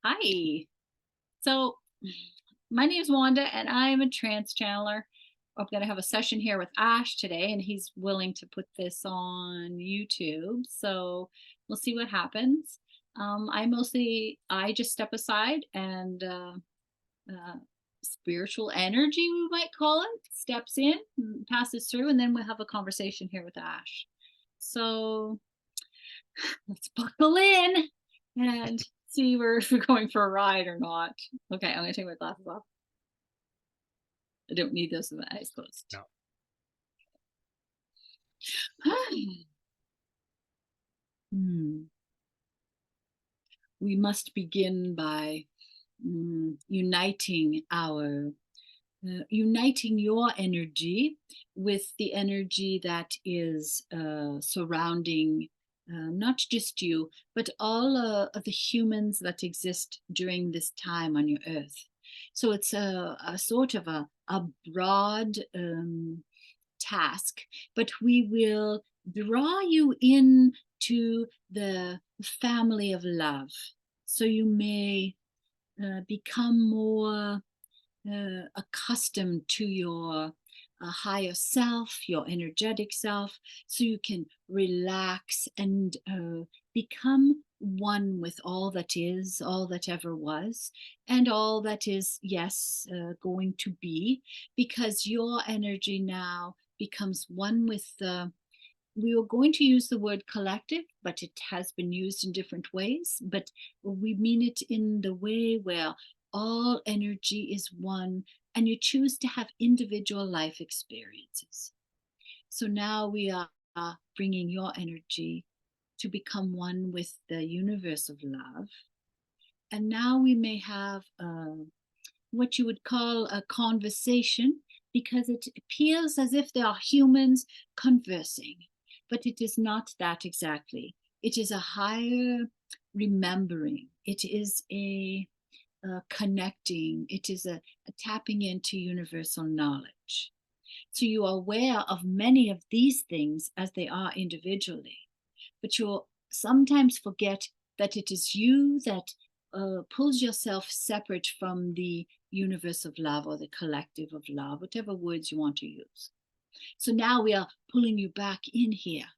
Hi. So, my name is Wanda, and I'm a trance channeler. I'm going to have a session here with Ash today, and he's willing to put this on YouTube. So, we'll see what happens. I just step aside and uh, spiritual energy, we might call it, steps in, passes through, and then we'll have a conversation here with Ash. So, let's buckle in and see if we're going for a ride or not. Okay, I'm gonna take my glasses off. I don't need those with my eyes closed. No. Hmm. We must begin by uniting your energy with the energy that is surrounding not just you, but all of the humans that exist during this time on your earth. So it's a sort of a broad task, but we will draw you into the family of love. So you may become more accustomed to your higher self, your energetic self, so you can relax and become one with all that is, all that ever was, and all that is, yes, going to be, because your energy now becomes one with the we were going to use the word collective, but it has been used in different ways. But we mean it in the way where all energy is one and you choose to have individual life experiences. So now we are bringing your energy to become one with the universe of love. And now we may have what you would call a conversation because it appears as if they are humans conversing, but it is not that exactly. It is a higher remembering, it is a connecting, it is a tapping into universal knowledge. So you are aware of many of these things as they are individually, but you'll sometimes forget that it is you that pulls yourself separate from the universe of love or the collective of love, whatever words you want to use. So now we are pulling you back in here.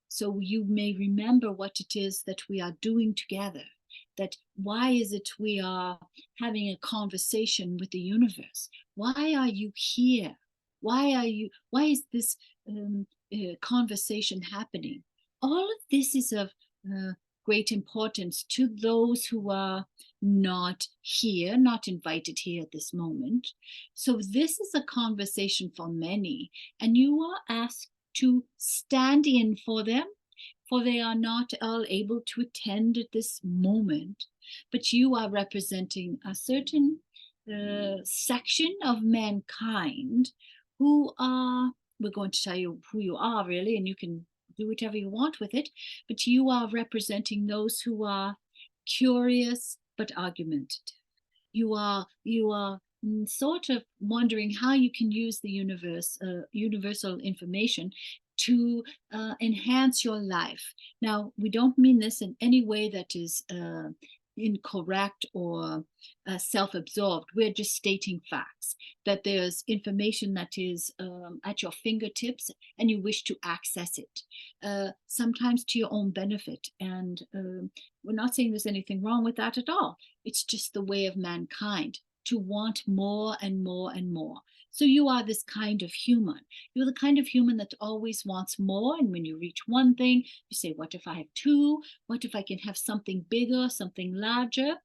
So you may remember what it is that we are doing together. That why is it we are having a conversation with the universe? Why are you here? Why is this conversation happening? All of this is of uh, great importance to those who are not here, not invited here at this moment. So this is a conversation for many, and you are asked to stand in for them, for they are not all able to attend at this moment, but you are representing a certain section of mankind who are, we're going to tell you who you are really, and you can do whatever you want with it, but you are representing those who are curious but argumentative. You are sort of wondering how you can use the universal information to enhance your life. Now, we don't mean this in any way that is incorrect or self-absorbed. We're just stating facts, that there's information that is at your fingertips and you wish to access it, sometimes to your own benefit. And we're not saying there's anything wrong with that at all. It's just the way of mankind to want more and more and more. So you are this kind of human. You're the kind of human that always wants more. And when you reach one thing, you say, what if I have two? What if I can have something bigger, something larger?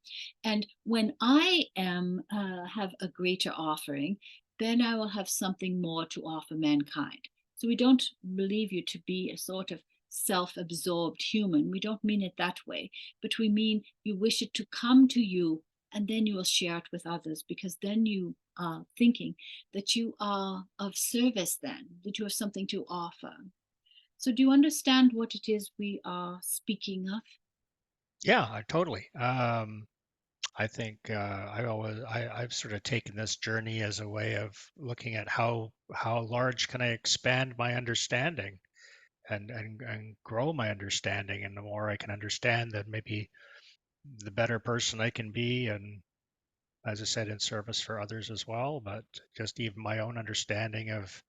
And when I am have a greater offering, then I will have something more to offer mankind. So we don't believe you to be a sort of self-absorbed human. We don't mean it that way, but we mean you wish it to come to you and then you will share it with others, because then you are thinking that you are of service, then that you have something to offer. So do you understand what it is we are speaking of? Yeah, totally. I think I've sort of taken this journey as a way of looking at how large can I expand my understanding and grow my understanding, and the more I can understand, then maybe the better person I can be, and as I said, in service for others as well, but just even my own understanding of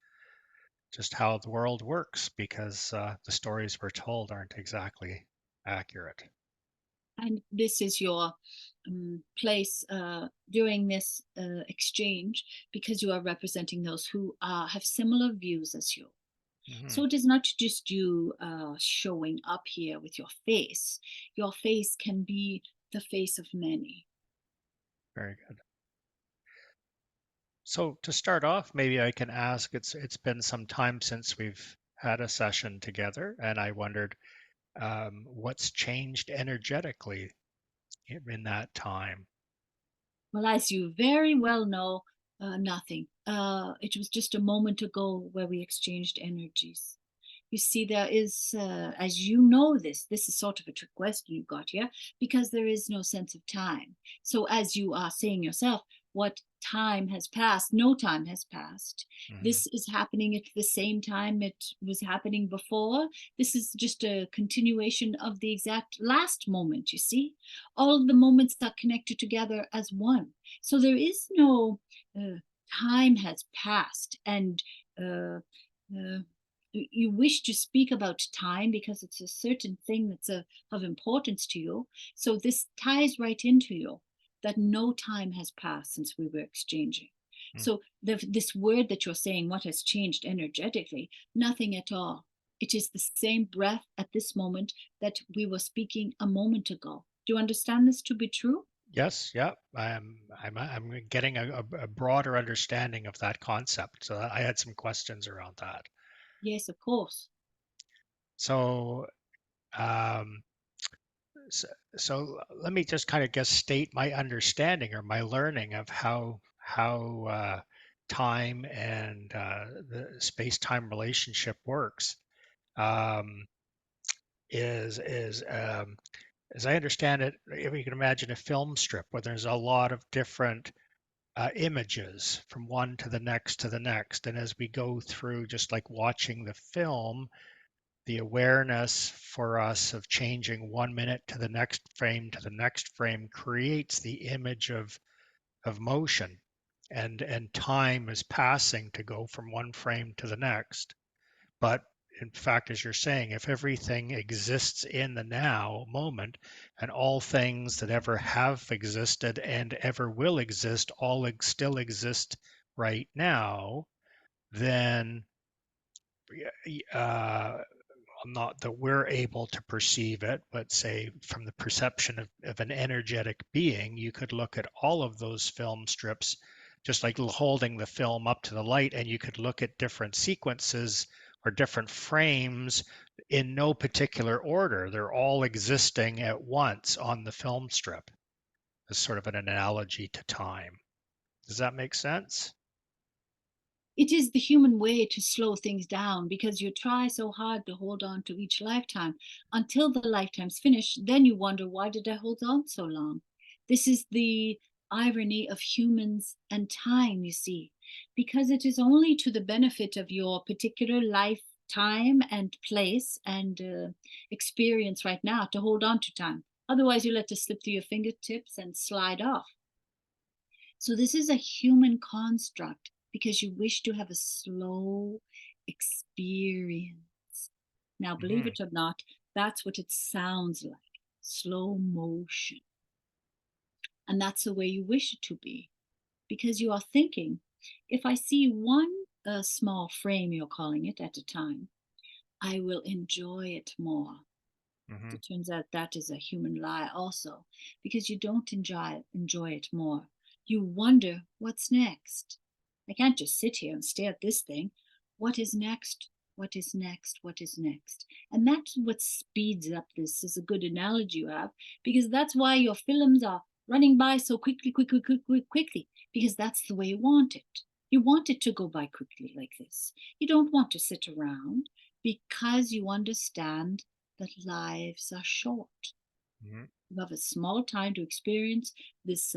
just how the world works, because the stories we're told aren't exactly accurate. And this is your place during this exchange, because you are representing those who have similar views as you. Hmm. So it is not just you showing up here with your face. Your face can be the face of many. Very good. So to start off, maybe I can ask, it's been some time since we've had a session together, and I wondered what's changed energetically in that time. Well, as you very well know, nothing. It was just a moment ago where we exchanged energies. You see, there is, as you know, this is sort of a trick question you got here, because there is no sense of time. So, as you are saying yourself, what time has passed? No time has passed. Hmm. This is happening at the same time it was happening before. This is just a continuation of the exact last moment, you see. All of the moments are connected together as one. So, there is no time has passed and uh, uh, you wish to speak about time because it's a certain thing that's of importance to you. So this ties right into you, that no time has passed since we were exchanging. So this word that you're saying, what has changed energetically? Nothing at all. It is the same breath at this moment that we were speaking a moment ago. Do you understand this to be true? Yes, yeah, I'm getting a broader understanding of that concept. So I had some questions around that. Yes, of course. So um, so, so let me just kind of guess state my understanding or my learning of how time and the space-time relationship works. Um, is as I understand it, if you can imagine a film strip where there's a lot of different images from one to the next to the next, and as we go through, just like watching the film, the awareness for us of changing 1 minute to the next frame creates the image of motion, and time is passing to go from one frame to the next. But in fact, as you're saying, if everything exists in the now moment, and all things that ever have existed and ever will exist still exist right now, then uh, not that we're able to perceive it, but say from the perception of an energetic being, you could look at all of those film strips, just like holding the film up to the light, and you could look at different sequences or different frames in no particular order. They're all existing at once on the film strip as sort of an analogy to time. Does that make sense? It is the human way to slow things down, because you try so hard to hold on to each lifetime until the lifetime's finished. Then you wonder, why did I hold on so long? This is the irony of humans and time, you see, because it is only to the benefit of your particular lifetime and place and experience right now to hold on to time. Otherwise, you let it slip through your fingertips and slide off. So this is a human construct because you wish to have a slow experience. Now, believe Hmm. it or not, that's what it sounds like, slow motion. And that's the way you wish it to be, because you are thinking, if I see one small frame, you're calling it, at a time, I will enjoy it more. Hmm. It turns out that is a human lie also, because you don't enjoy it more. You wonder what's next. I can't just sit here and stare at this thing. What is next? What is next? What is next? And that's what speeds up this, is a good analogy you have, because that's why your films are running by so quickly, quickly, quickly, quickly, because that's the way you want it. You want it to go by quickly like this. You don't want to sit around, because you understand that lives are short. Hmm. You have a small time to experience this,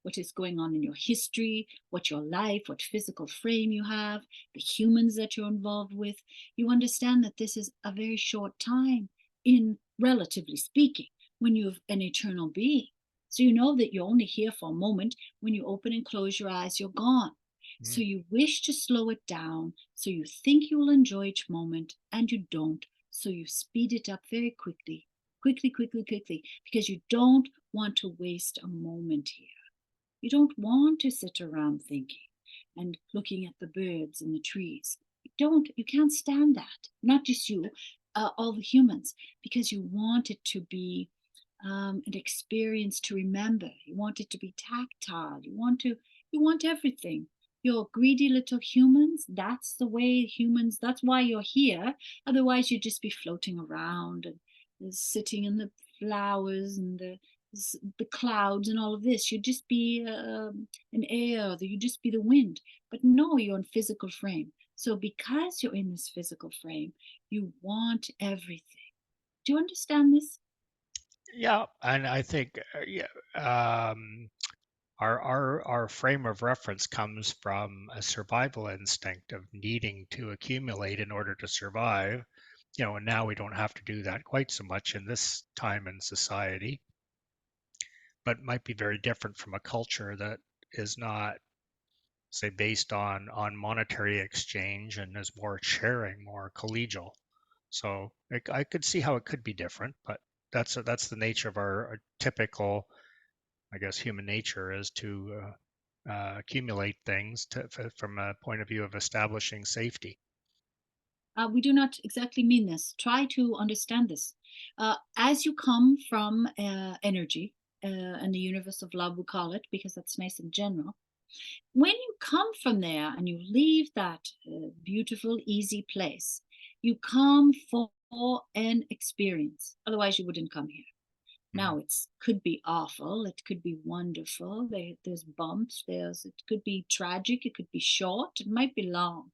what is going on in your history, what your life, what physical frame you have, the humans that you're involved with. You understand that this is a very short time, in relatively speaking. when you're an eternal being. So you know that you're only here for a moment. When you open and close your eyes, you're gone. So Mm. you wish to slow it down. So you think you will enjoy each moment and you don't. So you speed it up very quickly, quickly, quickly, quickly, because you don't want to waste a moment here. You don't want to sit around thinking and looking at the birds and the trees. You can't stand that. Not just you, all the humans, because you want it to be an experience to remember. You want it to be tactile. You want everything. You're greedy little humans. That's the way humans, that's why you're here. Otherwise, you'd just be floating around and sitting in the flowers and the clouds and all of this. You'd just be an air, you'd just be the wind. But no, you're in physical frame. So because you're in this physical frame, you want everything. Do you understand this? Yeah, and I think yeah, our frame of reference comes from a survival instinct of needing to accumulate in order to survive. And now we don't have to do that quite so much in this time in society, but might be very different from a culture that is not, say, based on monetary exchange and is more sharing, more collegial. So I could see how it could be different, but that's the nature of our typical, I guess, human nature is to accumulate things from a point of view of establishing safety. We do not exactly mean this. Try to understand this. As you come from energy, and the universe of love, we call it, because that's nice and general. When you come from there and you leave that beautiful, easy place, you come for an experience. Otherwise, you wouldn't come here. Mhm. Now, it could be awful. It could be wonderful. There's bumps. It could be tragic. It could be short. It might be long.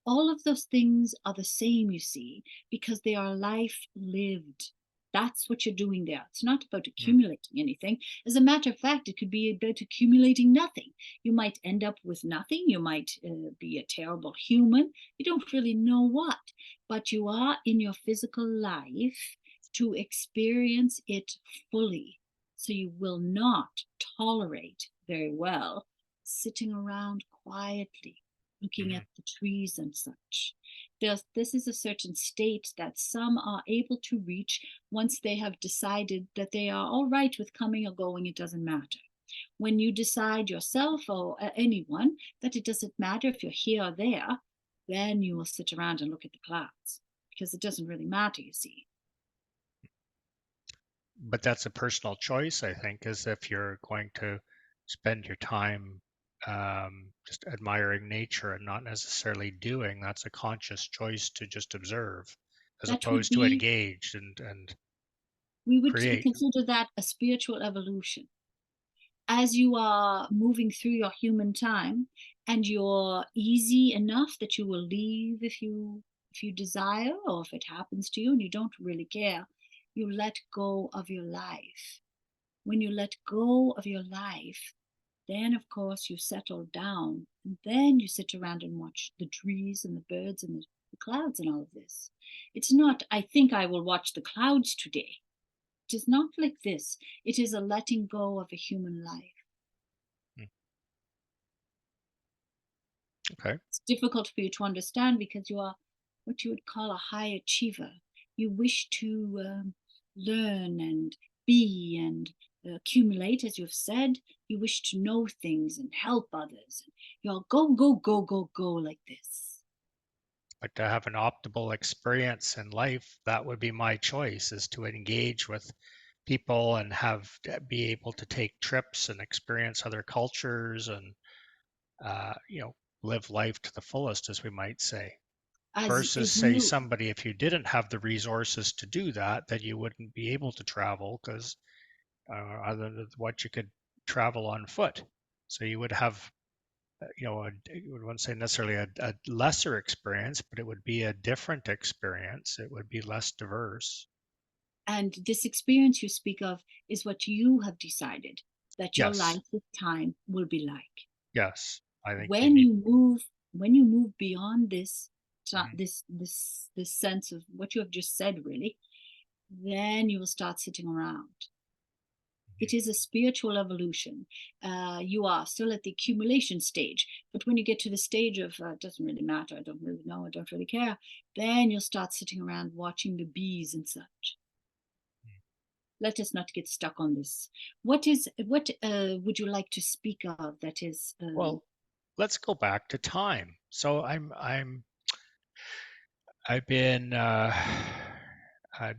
All of those things are the same, you see, because they are life lived. That's what you're doing there. It's not about Mm. accumulating anything. As a matter of fact, it could be about accumulating nothing. You might end up with nothing. You might be a terrible human. You don't really know what, but you are in your physical life to experience it fully. So you will not tolerate very well sitting around quietly looking Mhm. at the trees and such. This is a certain state that some are able to reach once they have decided that they are all right with coming or going, it doesn't matter. When you decide yourself or anyone that it doesn't matter if you're here or there, then you will sit around and look at the clouds because it doesn't really matter, you see. But that's a personal choice, I think, is if you're going to spend your time just admiring nature and not necessarily doing, that's a conscious choice to just observe as That would opposed to be, engage and we would create. consider that a spiritual evolution. As you are moving through your human time and you're easy enough that you will leave if you desire or if it happens to you and you don't really care, you let go of your life. When you let go of your life, then of course you settle down and then you sit around and watch the trees and the birds and the clouds and all of this. It's not, I think I will watch the clouds today. It is not like this. It is a letting go of a human life. Mm. Okay. It's difficult for you to understand because you are what you would call a high achiever. You wish to learn and be and accumulate, as you've said. You wish to know things and help others. You're go, go, go, go, go like this. But to have an optimal experience in life, that would be my choice, is to engage with people and be able to take trips and experience other cultures and uh, you know live life to the fullest, as we might say, versus As say you, somebody, if you didn't have the resources to do that, then you wouldn't be able to travel because other than what you could travel on foot. So you would have, I wouldn't say necessarily a lesser experience, but it would be a different experience. It would be less diverse. and this experience you speak of is what you have decided that your Yes, life with time will be like. yes. I think you when need. you move when you move beyond this Mhm. this sense of what you have just said, really, Then you will start sitting around. Mhm. It is a spiritual evolution. You are still at the accumulation stage, but when you get to the stage of it doesn't really matter, I don't really know, I don't really care, then you'll start sitting around watching the bees and such. Let us not get stuck on this. What would you like to speak of that is Well, let's go back to time. So I've been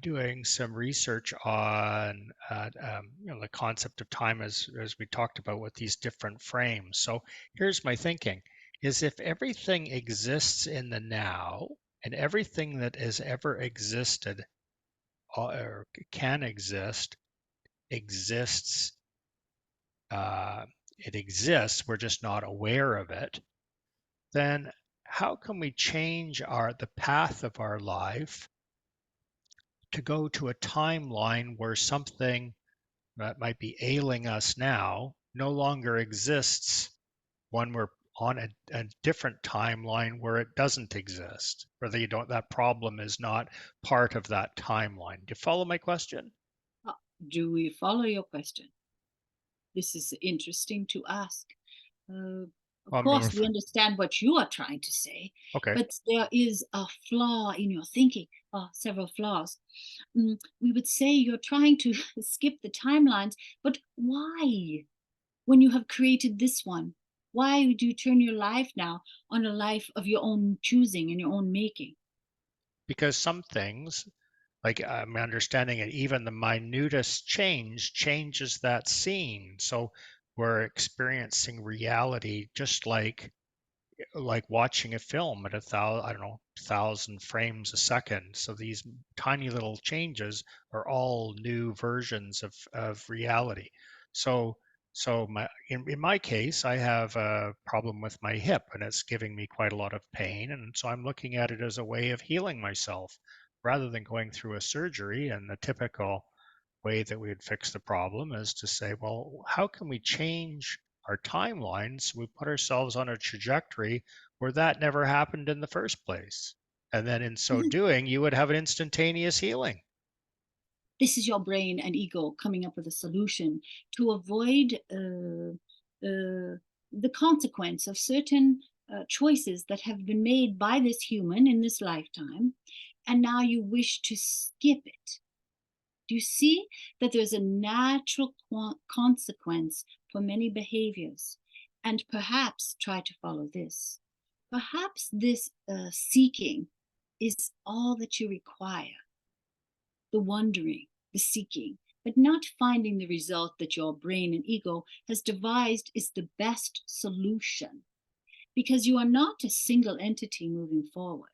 doing some research on the concept of time as we talked about with these different frames. So here's my thinking: is if everything exists in the now, and everything that has ever existed or can exist exists, uh, it exists. We're just not aware of it. Then how can we change the path of our life to go to a timeline where something that might be ailing us now no longer exists when we're on a different timeline where it doesn't exist, whether you don't, that problem is not part of that timeline. Do you follow my question? uh, do we follow your question? This is interesting to ask. Uh, of Well, course, we understand what you are trying to say, okay. but there is a flaw in your thinking, several flaws. We would say you're trying to skip the timelines, but why? When you have created this one, why do you turn your life now on a life of your own choosing and your own making? Because some things, like I'm understanding it, even the minutest change changes that scene. So we're experiencing reality just like watching a film at I don't know, 1,000 frames a second. So these tiny little changes are all new versions of reality. So in my case, I have a problem with my hip and it's giving me quite a lot of pain. And so I'm looking at it as a way of healing myself rather than going through a surgery. And the typical way that we would fix the problem is to say, well, how can we change our timelines so we put ourselves on a trajectory where that never happened in the first place? And then in so doing, you would have an instantaneous healing. This is your brain and ego coming up with a solution to avoid the consequence of certain choices that have been made by this human in this lifetime, and now you wish to skip it. Do you see that there's a natural consequence for many behaviors? And perhaps try to follow this. Perhaps this seeking is all that you require, the wondering, the seeking, but not finding the result that your brain and ego has devised is the best solution, because you are not a single entity moving forward.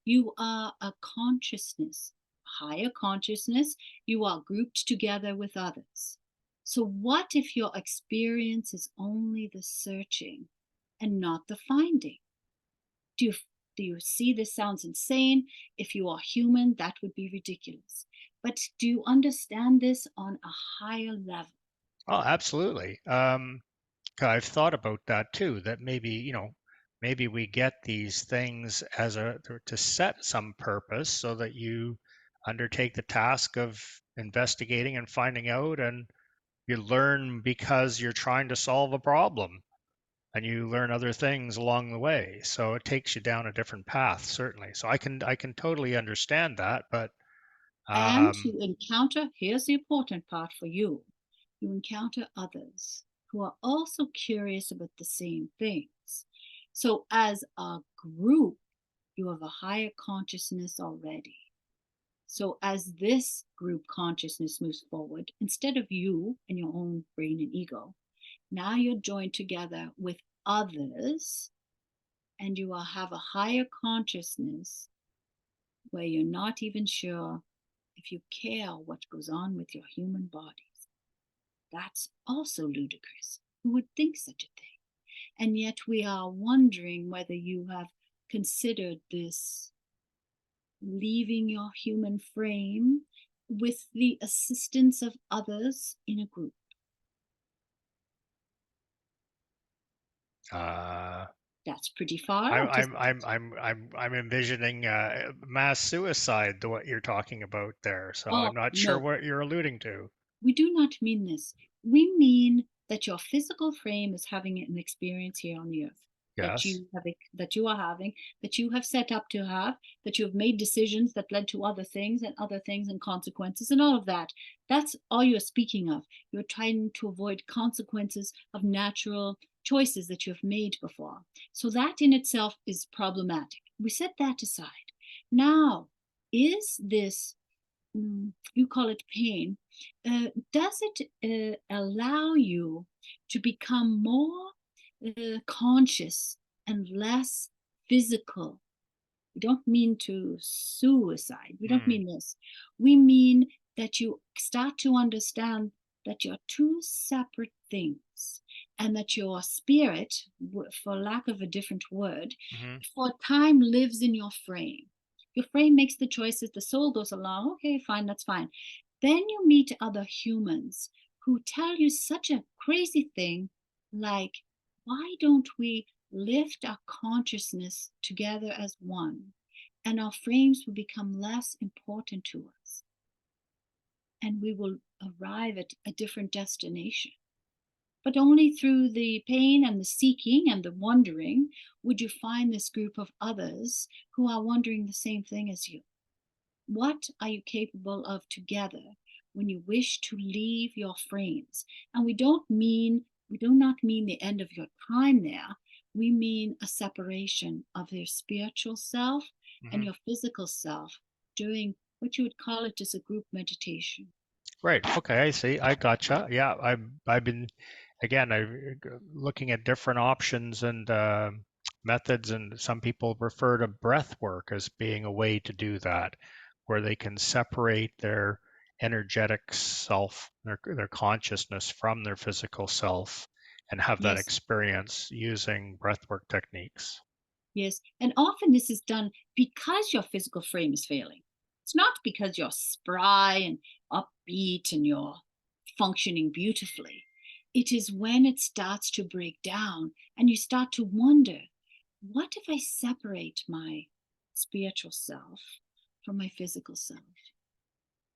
You are a consciousness, higher consciousness. You are grouped together with others. So, what if your experience is only the searching and not the finding? Do you, do you see this sounds insane? If you are human, that would be ridiculous. But do you understand this on a higher level? Oh, absolutely. 'Cause I've thought about that too, that maybe, maybe we get these things as to set some purpose so that you undertake the task of investigating and finding out, and you learn because you're trying to solve a problem, and you learn other things along the way. So it takes you down a different path, certainly. So I can totally understand that, but And um, you encounter, here's the important part for you, you encounter others who are also curious about the same things. So, as a group, you have a higher consciousness already. So, as this group consciousness moves forward, instead of you and your own brain and ego, now you're joined together with others, and you will have a higher consciousness where you're not even sure if you care what goes on with your human bodies. That's also ludicrous. Who would think such a thing? And yet we are wondering whether you have considered this leaving your human frame with the assistance of others in a group. uh, That's pretty far I'm out, I'm isn't I'm it? I'm I'm envisioning mass suicide, the what you're talking about there. So I'm Oh, not sure no. what you're alluding to. We do not mean this. We mean that your physical frame is having an experience here on the earth Yes. that you are having, that you have set up to have, that you have made decisions that led to other things and consequences and all of that. That's all you're speaking of. You're trying to avoid consequences of natural choices that you have made before. So that in itself is problematic. We set that aside. Now, is this you call it pain, does it allow you to become more conscious and less physical? We don't mean to suicide. We don't Hmm. mean this. We mean that you start to understand that you're two separate things and that your spirit, for lack of a different word, Hmm. for a time lives in your frame. Your frame makes the choices, the soul goes along, okay, fine, that's fine. Then you meet other humans who tell you such a crazy thing like, why don't we lift our consciousness together as one, and our frames will become less important to us, and we will arrive at a different destination. But only through the pain and the seeking and the wondering would you find this group of others who are wondering the same thing as you. What are you capable of together when you wish to leave your frames? And we do not mean the end of your time there. We mean a separation of your spiritual self and Hmm. your physical self doing what you would call it as a group meditation. Right. Okay. I see. I gotcha. Yeah. I've been again. I looking at different options and methods, and some people refer to breath work as being a way to do that, where they can separate their energetic self, their consciousness from their physical self, and have that Yes, experience using breathwork techniques. yes. And often this is done because your physical frame is failing. It's not because you're spry and upbeat and you're functioning beautifully. It is when it starts to break down and you start to wonder, what if I separate my spiritual self from my physical self?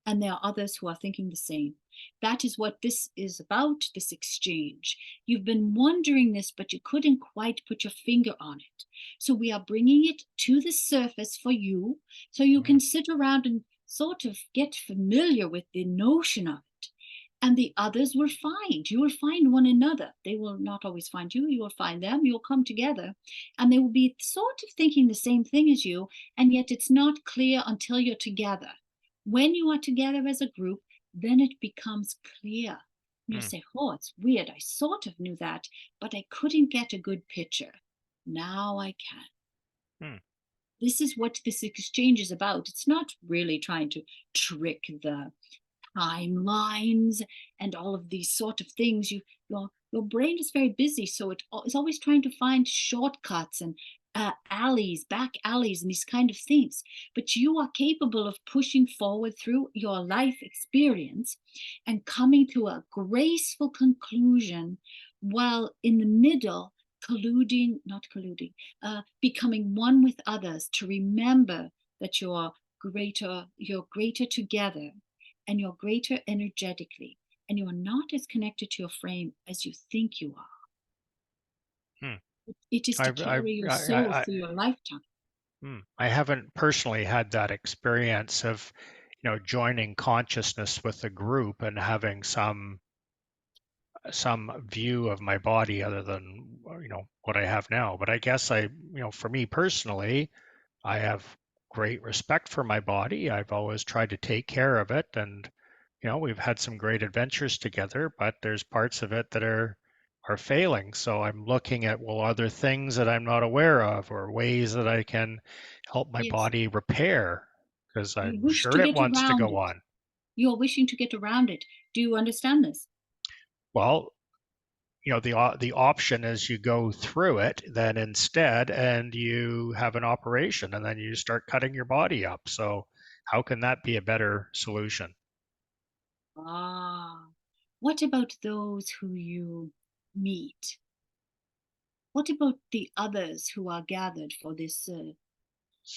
And there are others who are thinking the same. That is what this is about, this exchange. You've been wondering this, but you couldn't quite put your finger on it. So we are bringing it to the surface for you so you Mhm. can sit around and sort of get familiar with the notion of it. And the others will find, you will find one another. They will not always find you, you will find them, you'll come together, and they will be sort of thinking the same thing as you, and yet it's not clear until you're together. When you are together as a group, then it becomes clear. You Hmm. say, oh, it's weird. I sort of knew that, but I couldn't get a good picture. Now I can. Hmm. This is what this exchange is about. It's not really trying to trick the timelines and all of these sort of things. Your brain is very busy, so it is always trying to find shortcuts and alleys, back alleys, and these kind of things. But you are capable of pushing forward through your life experience and coming to a graceful conclusion while in the middle colluding, not colluding, becoming one with others to remember that you're greater together and you're greater energetically, and you're not as connected to your frame as you think you are. Hmm. It is to carry your soul through your lifetime. I haven't personally had that experience of, joining consciousness with a group and having some view of my body other than what I have now. But I guess for me personally, I have great respect for my body. I've always tried to take care of it, and we've had some great adventures together, but there's parts of it that are failing. So I'm looking at, well, are there things that I'm not aware of or ways that I can help my Yes, body repair? Because you I'm wish to sure it get wants to around go it. on. You're wishing to get around it. Do you understand this? Well, the option is you go through it then instead, and you have an operation, and then you start cutting your body up. So how can that be a better solution? Ah, what about those who you meet? What about the others who are gathered for this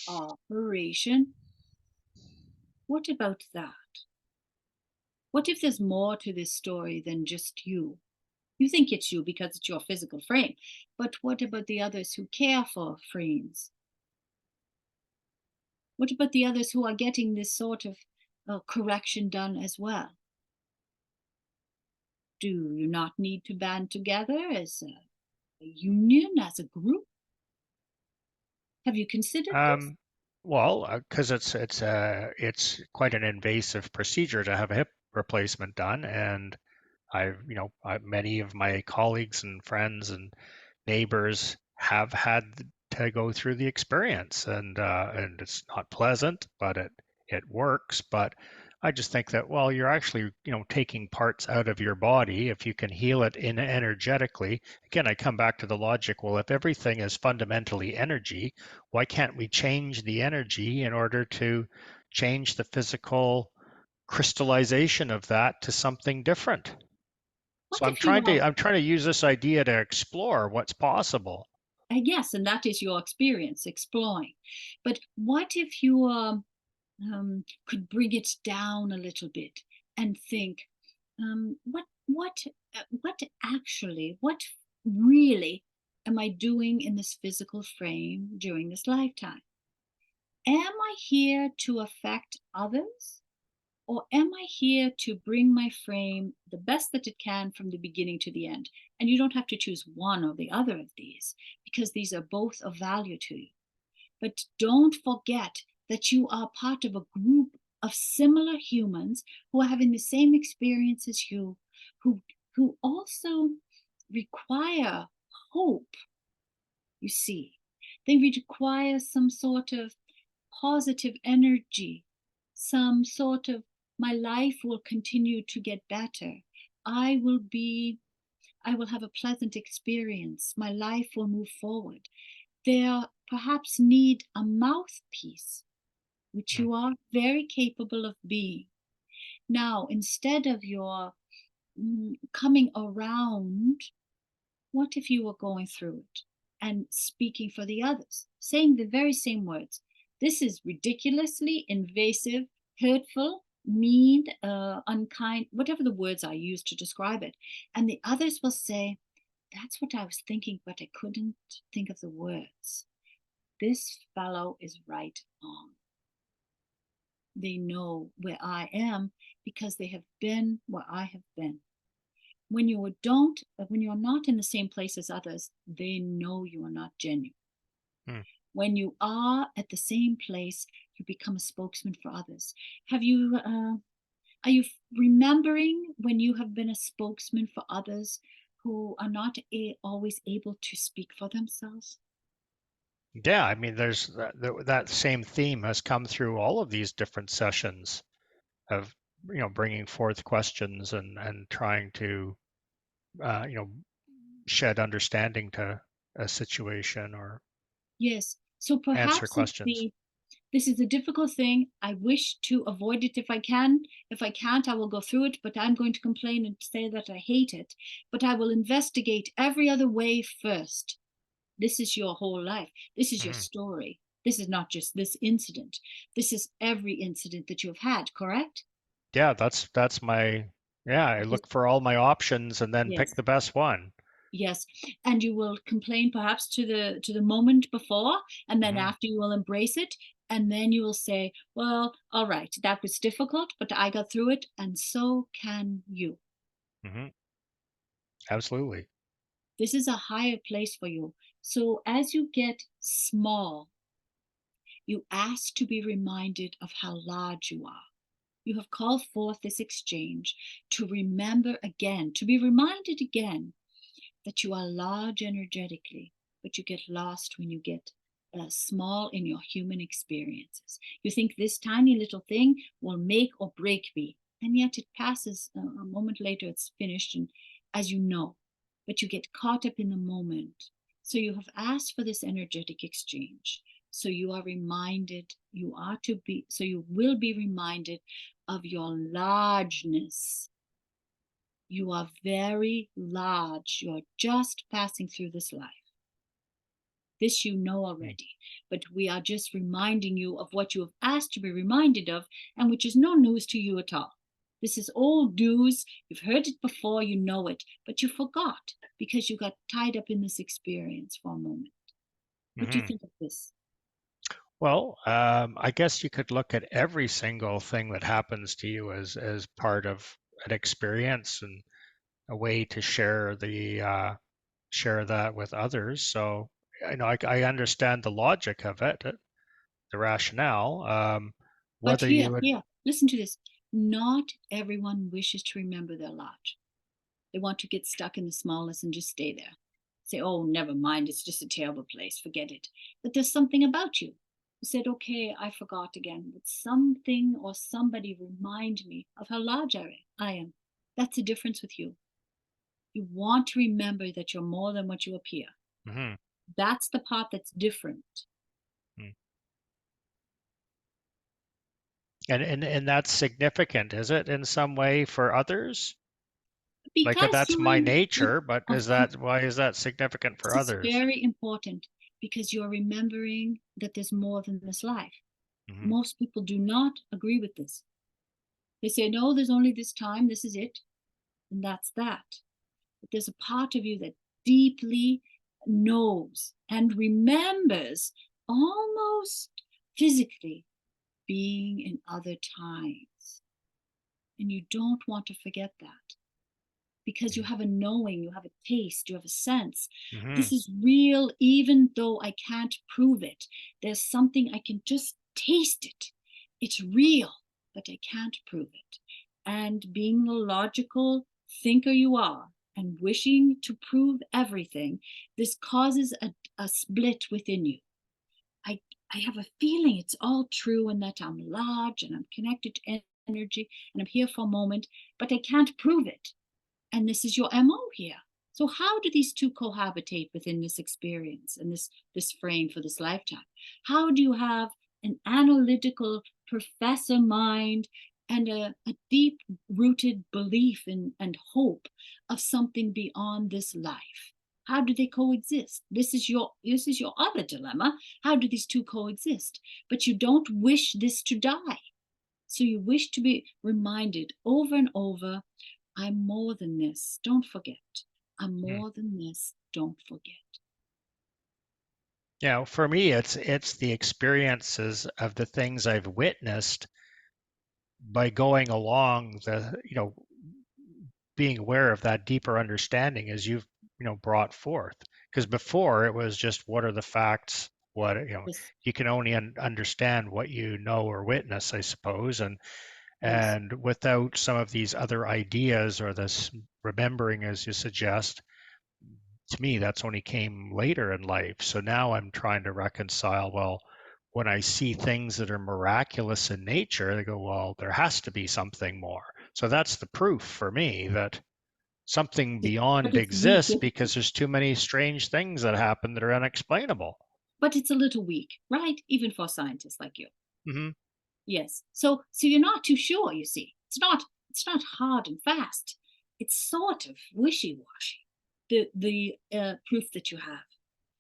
operation? What about that? What if there's more to this story than just you? You think it's you because it's your physical frame, but what about the others who care for frames? What about the others who are getting this sort of correction done as well? Do you not need to band together as a union, as a group? Have you considered this? Um, well, because it's quite an invasive procedure to have a hip replacement done, and many of my colleagues and friends and neighbors have had to go through the experience, and it's not pleasant, but it works. But I just think that, well, you're actually, taking parts out of your body. If you can heal it in energetically, again, I come back to the logic. Well, if everything is fundamentally energy, why can't we change the energy in order to change the physical crystallization of that to something different? What So I'm if you trying are, to I'm trying to use this idea to explore what's possible. yes, and that is your experience exploring. But what if you could bring it down a little bit and think, what actually, what really am I doing in this physical frame during this lifetime? Am I here to affect others? Or am I here to bring my frame the best that it can from the beginning to the end? And you don't have to choose one or the other of these because these are both of value to you. But don't forget that you are part of a group of similar humans who are having the same experience as you, who, who also require hope, you see. They require some sort of positive energy, some sort of my life will continue to get better. I will be, I will have a pleasant experience. My life will move forward. They perhaps need a mouthpiece, which Mm. you are very capable of being. Now, instead of your coming around, what if you were going through it and speaking for the others, saying the very same words? This is ridiculously invasive, hurtful, mean, unkind, whatever the words I use to describe it. And the others will say, that's what I was thinking, but I couldn't think of the words. This fellow is right on. They know where I am because they have been where I have been. When you're not in the same place as others, they know you are not genuine. Mm. When you are at the same place, you become a spokesman for others. Have you are you remembering when you have been a spokesman for others who are not always able to speak for themselves? Yeah, I mean, there's that same theme has come through all of these different sessions of, bringing forth questions and trying to, uh, you know, shed understanding to a situation or Yes. So answer perhaps it's questions. the this is a difficult thing. I wish to avoid it if I can. If I can't, I will go through it, but I'm going to complain and say that I hate it. But I will investigate every other way first. This is your whole life. This is your Hmm. story. This is not just this incident. This is every incident that you've had, correct? Yeah, that's my, yeah, I This, look for all my options and then pick yes. the best one. Yes, and you will complain perhaps to the moment before, and then Hmm. after you will embrace it, and then you will say, "Well, all right, that was difficult, but I got through it, and so can you." Hmm. Absolutely. This is a higher place for you. So as you get small, you ask to be reminded of how large you are. You have called forth this exchange to remember again, to be reminded again that you are large energetically, but you get lost when you get small in your human experiences. You think this tiny little thing will make or break me, and yet it passes a moment later, it's finished, and as you know, but you get caught up in the moment. So you have asked for this energetic exchange. So you are reminded, you are to be, so you will be reminded of your largeness. You are very large. You're just passing through this life. This you know mm, already, but we are just reminding you of what you have asked to be reminded of, and which is no news to you at all. This is old news. You've heard it before, you know it, but you forgot because you got tied up in this experience for a moment. What do you mhm. think of this? Well, I guess you could look at every single thing that happens to you as part of an experience and a way to share that with others. So I understand the logic of it, the rationale. But Whether you here, would, here, listen to this. Not everyone wishes to remember their lot. They want to get stuck in the smallness and just stay there. Say, oh, never mind, it's just a terrible place, forget it. But there's something about you who said, okay, I forgot again, but something or somebody remind me of how large I am. That's the difference with you. You want to remember that you're more than what you appear. Mhm, That's the part that's different. mm. And that's significant, is it, in some way for others? Like Because that's you're my you, nature, but of is course, that why is that significant for this is others? very important because you're remembering that there's more than this life. Mhm, Most people do not agree with this. They say, no, there's only this time, this is it, and that's that. But there's a part of you that deeply knows and remembers almost physically being in other times. And you don't want to forget that because you mhm, have a knowing, you have a taste, you have a sense. mhm, This is real, even though I can't prove it. There's something I can just taste it. It's real, but I can't prove it. And being the logical thinker you are and wishing to prove everything, this causes a split within you. I, I have a feeling it's all true and that I'm large and I'm connected to energy and I'm here for a moment, but I can't prove it. And this is your MO here. So how do these two cohabitate within this experience and this frame for this lifetime? How do you have an analytical professor mind and a deep rooted belief and hope of something beyond this life? How do they coexist? This is your other dilemma. How do these two coexist? But you don't wish this to die. So you wish to be reminded over and over, I'm more than this. Don't forget. I'm mm. more than this. Don't forget. For me, it's the experiences of the things I've witnessed by going along being aware of that deeper understanding as you've brought forth. Because before it was just what are the facts, what Yes, you can only understand what you know or witness, I suppose, yes. and without some of these other ideas or this remembering, as you suggest, to me that's only came later in life. So now I'm trying to reconcile, well, when I see things that are miraculous in nature, they go, well, there has to be something more. So that's the proof for me that something But beyond it's weak. exists because there's too many strange things that happen that are unexplainable. But it's a little weak, right? Even for scientists like you. Hmm. Yes. So you're not too sure, you see. It's not hard and fast. It's sort of wishy-washy, the proof that you have.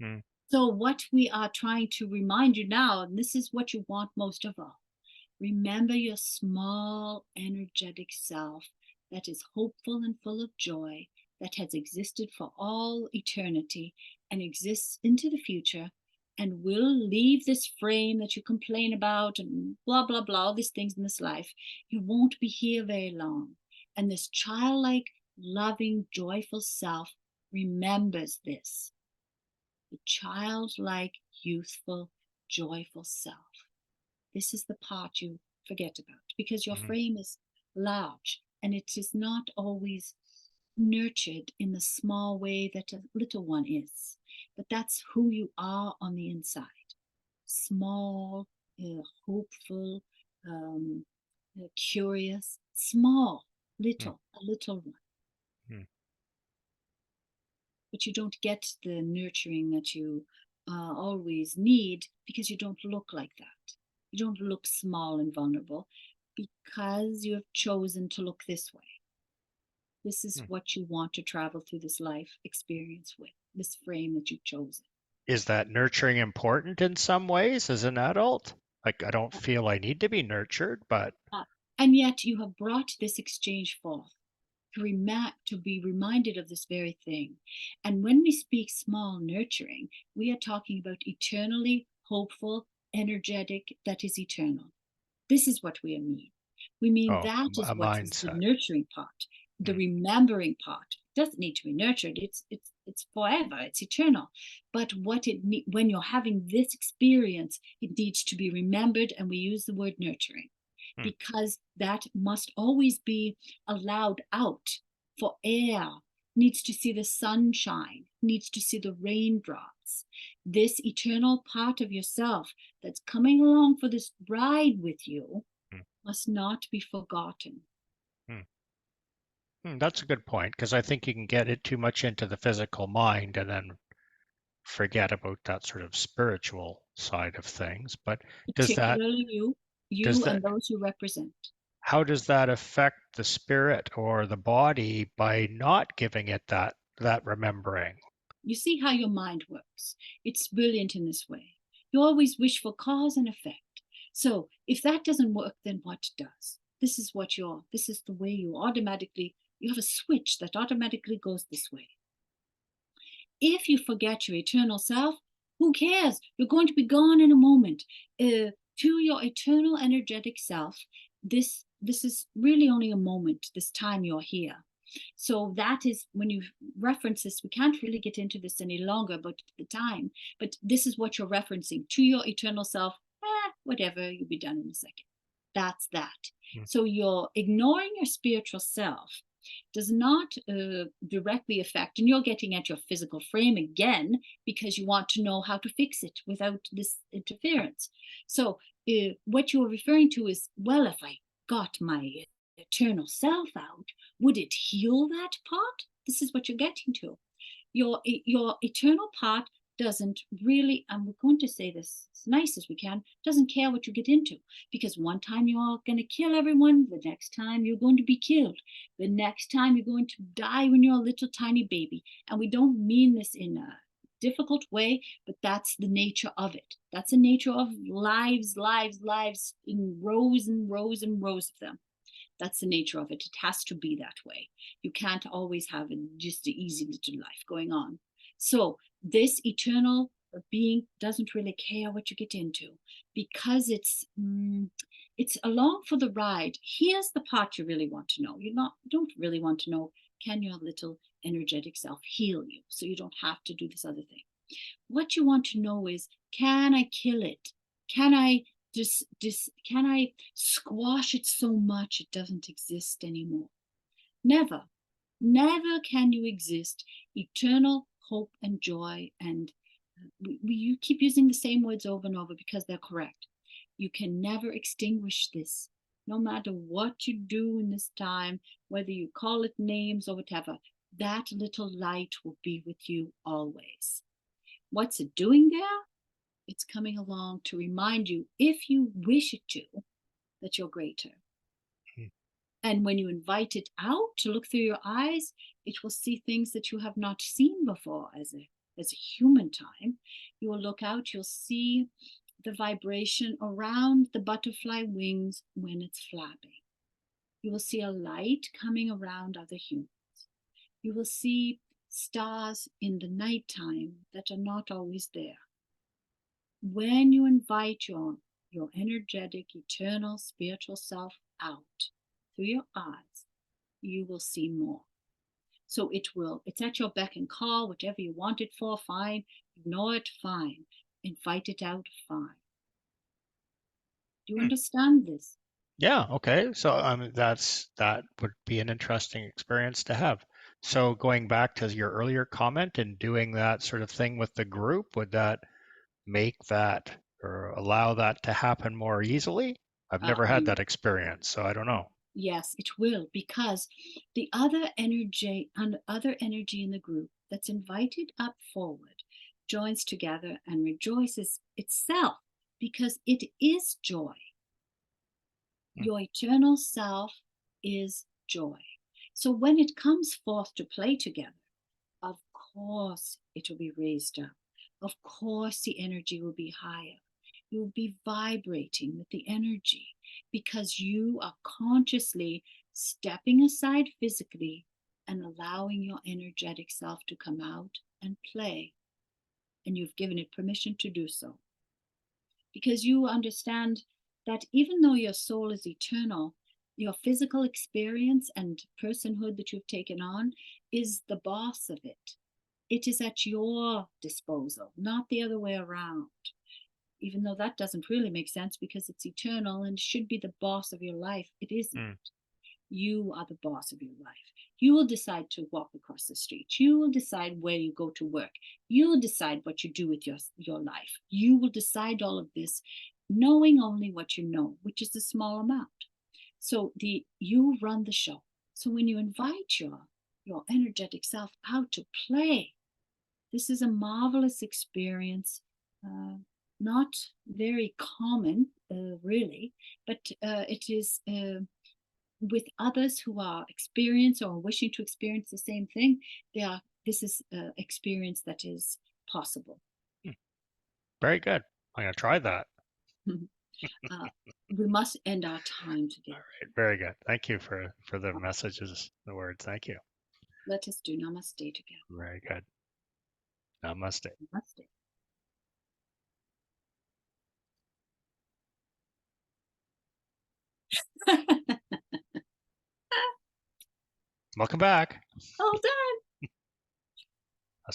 Mm, So what we are trying to remind you now, and this is what you want most of all. Remember your small, energetic self that is hopeful and full of joy, that has existed for all eternity and exists into the future and will leave this frame that you complain about and blah, blah, blah, all these things in this life. You won't be here very long. And this childlike, loving, joyful self remembers this. The childlike, youthful, joyful self. This is the part you forget about because your mhm, frame is large and it is not always nurtured in the small way that a little one is. But that's who you are on the inside, small, hopeful, um, curious, small, mm, a little one. mm, But you don't get the nurturing that you always need because you don't look like that. You don't look small and vulnerable because you have chosen to look this way. This is mm. what you want to travel through this life experience with, this frame that you've chosen. Is that nurturing important in some ways as an adult? Like, I don't feel I need to be nurtured, but Uh, and yet you have brought this exchange forth to be reminded of this very thing. And when we speak small nurturing, we are talking about eternally hopeful, energetic, that is eternal. This is what we mean. We mean oh, that a is what is the mindset. nurturing part, the Mm, remembering part. It doesn't need to be nurtured. It's forever. It's eternal. But when you're having this experience, it needs to be remembered, and we use the word nurturing mm, because that must always be allowed out for air. Needs to see the sunshine. Needs to see the raindrops. This eternal part of yourself that's coming along for this ride with you mm, must not be forgotten. mm. That's a good point because I think you can get it too much into the physical mind and then forget about that sort of spiritual side of things. But does that Particularly you, does you that and those you represent. how does that affect the spirit or the body by not giving it that remembering? You see how your mind works. It's brilliant in this way. You always wish for cause and effect. So if that doesn't work, then what does? This is the way you have a switch that automatically goes this way. If you forget your eternal self, who cares? You're going to be gone in a moment. To your eternal energetic self, this is really only a moment. This time you're here. So that is when you reference this. We can't really get into this any longer about the time, but this is what you're referencing to your eternal self. Whatever, you'll be done in a second. That's that. Mm, So you're ignoring your spiritual self does not directly affect, and you're getting at your physical frame again because you want to know how to fix it without this interference. So, what you're referring to is, well, if I got my eternal self out, would it heal that part? This is what you're getting to. Your eternal part doesn't really, and we're going to say this as nice as we can, doesn't care what you get into, because one time you're going to kill everyone, the next time you're going to be killed, the next time you're going to die when you're a little tiny baby. And we don't mean this in a difficult way, but that's the nature of it. That's the nature of lives in rows and rows and rows of them. That's the nature of it. It has to be that way. You can't always have just an easy little life going on. So this eternal being doesn't really care what you get into because it's along for the ride. Here's the part you really want to know. You don't really want to know, can your little energetic self heal you so you don't have to do this other thing. What you want to know is, can I kill it? Can I can I squash it so much it doesn't exist anymore? Never. Never can you exist eternal hope and joy. And you keep using the same words over and over because they're correct. You can never extinguish this. No matter what you do in this time, whether you call it names or whatever, that little light will be with you always. What's it doing there? It's coming along to remind you, if you wish it to, that you're greater. mm, And when you invite it out to look through your eyes, it will see things that you have not seen before as a human time. You will look out, you'll see the vibration around the butterfly wings when it's flapping. You will see a light coming around other humans. You will see stars in the nighttime that are not always there. When you invite your energetic, eternal, spiritual self out through your eyes, you will see more. So it's at your beck and call, whatever you want it for, fine. Ignore it, fine. Invite it out, fine. Do you mm. understand this? Yeah, okay. So that would be an interesting experience to have. So going back to your earlier comment and doing that sort of thing with the group, would that make that or allow that to happen more easily? I've never had You that experience, so I don't know. Yes, it will, because the other energy in the group that's invited up forward joins together and rejoices itself because it is joy. Mm, Your eternal self is joy. So when it comes forth to play together, of course it will be raised up. of course the energy will be higher. You will be vibrating with the energy because you are consciously stepping aside physically and allowing your energetic self to come out and play. And you've given it permission to do so. Because you understand that even though your soul is eternal, your physical experience and personhood that you've taken on is the boss of it. It is at your disposal, not the other way around. Even though that doesn't really make sense because it's eternal and should be the boss of your life, it isn't. Mm. You are the boss of your life. You will decide to walk across the street. You will decide where you go to work. You will decide what you do with your life. You will decide all of this knowing only what you know, which is a small amount. So you run the show. So when you invite your energetic self out to play, this is a marvelous experience. Not very common, really, but it is with others who are experienced or wishing to experience the same thing. This is an experience that is possible. Very good. I'm going to try that. We must end our time together. All right. Very good. Thank you for the messages, the words. Thank you. Let us do namaste together. Very good. Namaste. Namaste. Welcome back. All done.